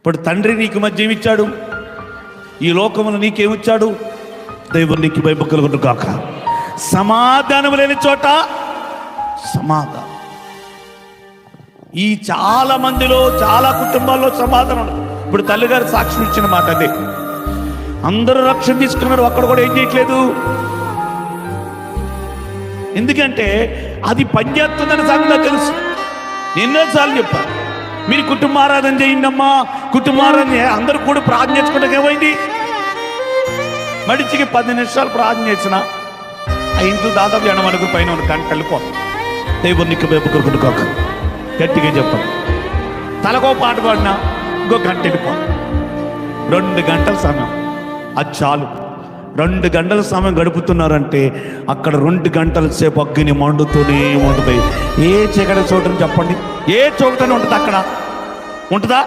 ఇప్పుడు తండ్రి నీకు మధ్య ఏమిచ్చాడు? ఈ లోకమును నీకేమిచ్చాడు? దేవుడు నీకు భయభక్తులు కాక. సమాధానం లేని చోట సమాధానం. ఈ చాలా మందిలో, చాలా కుటుంబాల్లో సమాధానం. ఇప్పుడు తల్లిగారు సాక్ష్యం ఇచ్చిన మాట అదే. అందరూ రక్షణ తీసుకున్నారు, అక్కడ కూడా ఏం చేయట్లేదు. ఎందుకంటే అది పనిచేస్తుందని సంగతి తెలుసు. ఎన్నోసార్లు చెప్పాను, మీరు కుటుంబారాధన చేయండి అమ్మా, కుటుంబారాధన అందరూ కూడా ప్రార్థన చేసుకుంటే ఏమైంది? మడిచికి 10 నిమిషాలు ప్రార్థన చేసిన ఆ ఇంట్లో దాదాపు 80 పైన ఉన్న గంట వెళ్ళిపోతాం. దేవుడు నీకు వైపు కాక గట్టిగా చెప్పాలి. తలకో పాట పాడినా ఇంకో గంట వెళ్ళిపోతాం. 2 గంటల సమయం అది చాలు. 2 గంటల సమయం గడుపుతున్నారంటే అక్కడ 2 గంటల సేపు అగ్గిని మండుతూనే ఉంటుంది. ఏ చీకటి చోటని చెప్పండి, ఏ చోటని ఉంటుంది? అక్కడ ఉంటుందా?